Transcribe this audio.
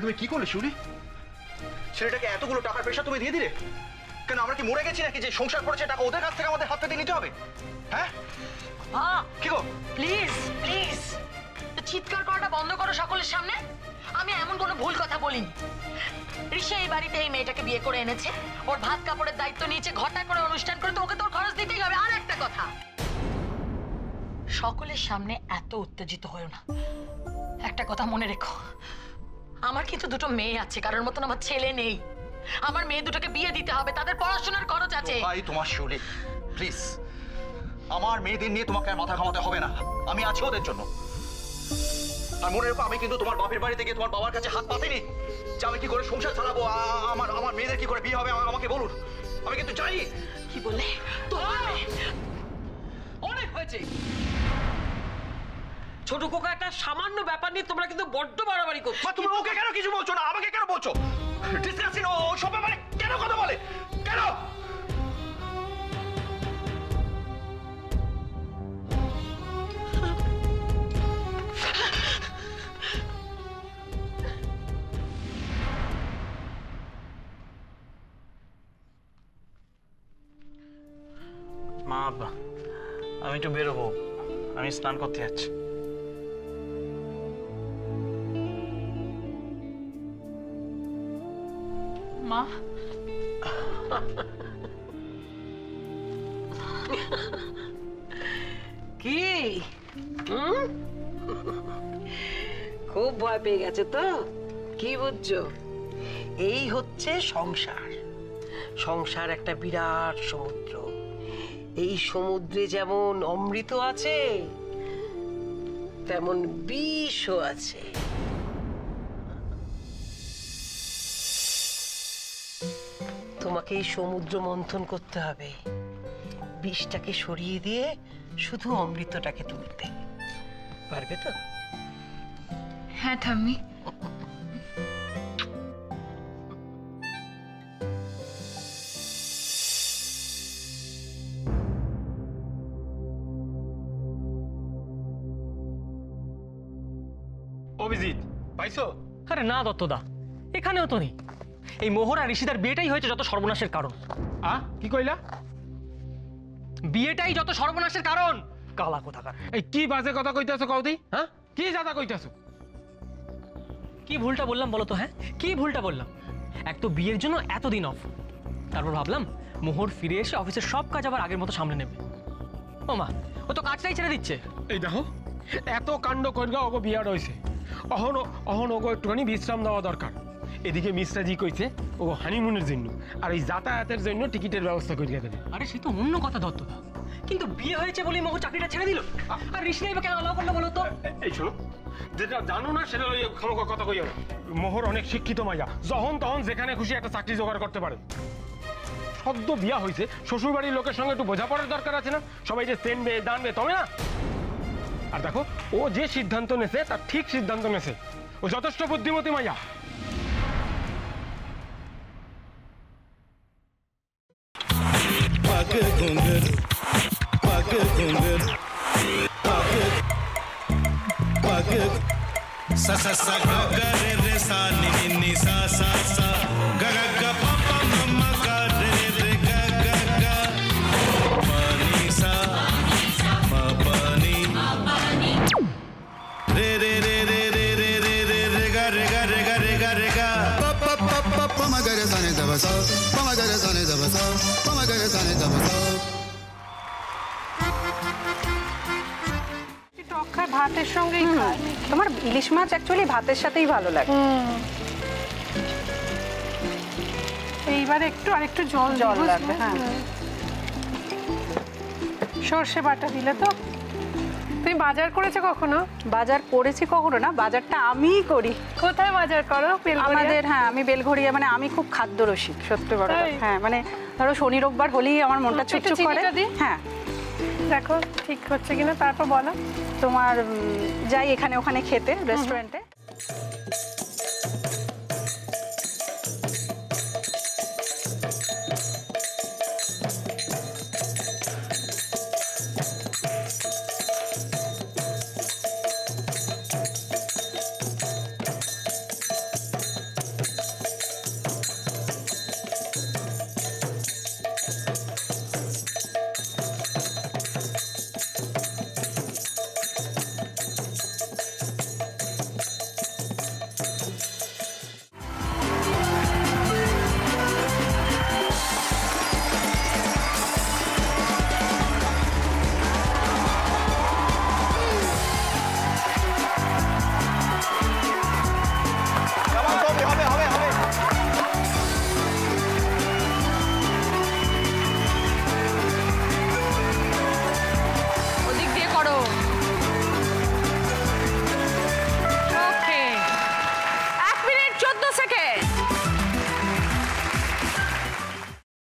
তুমি কি করলে শিউলি? ছেলেটাকে এতগুলো টাকার প্রেশার তুমি দিয়ে দিলে কেন? আমরা কি মরে গেছি নাকি যে সংসার করেছে টাকা ওদের কাছ থেকে আমাদের হাত পেতে নিতে হবে? হ্যাঁ কি গো, প্লিজ প্লিজ চিৎকার করাটা বন্ধ করো সকলের সামনে। আমি এমন কোনো ভুল কথা বলিনি। ঋষি এই বাড়িতে এই মেয়েটাকে বিয়ে করে এনেছে, ওর ভাত কাপড়ের দায়িত্ব নিয়েছে, ঘটা করে অনুষ্ঠান করে, তো ওকে তোর খরচ দিতেই হবে। আর একটা কথা, সকলের সামনে এত উত্তেজিত হয়েও না। একটা কথা মনে রেখো, আমার কিন্তু দুটো মেয়ে আছে, কারোর মতন আমার ছেলে নেই। আমার মেয়ে দুটোকে বিয়ে দিতে হবে, তাদের পড়াশোনার খরচ আছে। ভাই তোমার শিউলি প্লিজ, আমার মেয়েদের নিয়ে তোমাকে আর মাথা ঘামাতে হবে না, আমি আছি ওদের জন্য। আর মনে রেখো, আমি কিন্তু তোমার বাপের বাড়িতে গিয়ে তোমার বাবার কাছে হাত পাতিনি যে আমি কি করে সংসার চালাবো, আমার মেয়েদের কি করে বিয়ে হবে আমাকে বলুন। আমি কিন্তু জানি। কি বললে? অনেক হয়েছে। ছোট কোকা একটা সামান্য ব্যাপার নিয়ে তোমরা কিন্তু বড্ড বাড়াবাড়ি করছো। তুমি ওকে কেন কিছু বলছো না, আমাকে কেন বলছো? ডিসকাসিং ও সব ব্যাপারে কেন কথা বলে কেন? মা আব্বা, আমি একটু বেরোবো, আমি স্নান করতে যাচ্ছি। মা কি খুব ভয় পেয়ে গেছে তো? কি বুঝছো? এই হচ্ছে সংসার। সংসার একটা বিরাট সমুদ্র। এই সমুদ্রে যেমন অমৃত আছে তেমন বিষও আছে। তোমাকে এই সমুদ্র মন্থন করতে হবে, বিষটাকে সরিয়ে দিয়ে শুধু অমৃতটাকে তুলতে পারবে তো? হ্যাঁ ঠাম্মি। অভিজিৎ পাইছো? আরে না দত্তদা, এখানেও তো নেই। এই মোহর আর ঋষিদার বিয়েটাই হয়েছে যত সর্বনাশের কারণ। কি কইলা? বিয়েটাই যত সর্বনাশের কারণ। কালা কোথাকার। এই কি বাজে কথা কইতাছো কৌদি? হ্যাঁ কি জাদা কইতাছো? কি ভুলটা বললাম বলো তো? হ্যাঁ কি ভুলটা বললাম? এক তো বিয়ের জন্য এতদিন অফ, তারপর ভাবলাম মোহর ফিরে এসে অফিসের সব কাজ আবার আগের মতো সামনে নেবে। ও মা, ও তো কাজটাই ছেড়ে দিচ্ছে। এই দেখো, এত কাণ্ড কইরা ওগো বিয়া রইছে, অহন ওগো একটুখানি বিশ্রাম দেওয়া দরকার। এদিকে মিশ্রাজি কইছে ও হানিমুনের জন্য আর এই যাতায়াতের জন্য টিকিটের ব্যবস্থা করিয়া দেবে। আরে সে তো অন্য কথা দত্তদা, কিন্তু বিয়ে হয়েছে বলেই মোহর চাকরিটা ছেড়ে দিল, আর ঋষি বা কেন আলাও করলো বলো তো? এই শোনো, যেটা জানো না সেটা লইয়া খামোখা কথা কইও না। মোহর অনেক শিক্ষিত মাইয়া, যখন তখন যেখানে খুশি একটা চাকরি জোগাড় করতে পারে। সদ্য বিয়া হয়েছে, শ্বশুর বাড়ির লোকের সঙ্গে একটু বোঝাপড়ার দরকার আছে না? সবাই যে চেনবে দানবে তবে না। আর দেখো, ও যে সিদ্ধান্ত নেছে তার ঠিক সিদ্ধান্ত নেছে, ও যথেষ্ট বুদ্ধিমতী মাইয়া। sa sa sa ga ga re re sa ni ni ni sa sa sa ga ga ga pa pa ma ma ga re re ga ga ga pa ni sa ma pa ni re re re re re re re re re ga re ga re ga re ga re ga pa pa pa pa pa ma ga re sa ni da ba sa pa ma ga re sa ni da ba sa pa ma ga re sa ni da ba sa ভাতের সঙ্গেই খায়। তোমার ইলিশ মাছ actually ভাতের সাথেই ভালো লাগে। এইবারে একটু আরেকটু জল লাগবে। হ্যাঁ, সর্ষে বাটা দিলে তো। তুমি বাজার করেছো কখনো? বাজার করেছি কখনো না, বাজারটা আমিই করি। কোথায় বাজার করো? আমাদের, হ্যাঁ আমি বেলঘড়িয়া, মানে আমি খুব খাদ্য রসিক, সত্যি বড় কথা। হ্যাঁ মানে ধরো শনি রোববার হলেই আমার মনটা চুপচুপ করে। হ্যাঁ দেখো ঠিক হচ্ছে কিনা, তারপর বলো। তোমার যাই এখানে ওখানে খেতে রেস্টুরেন্টে,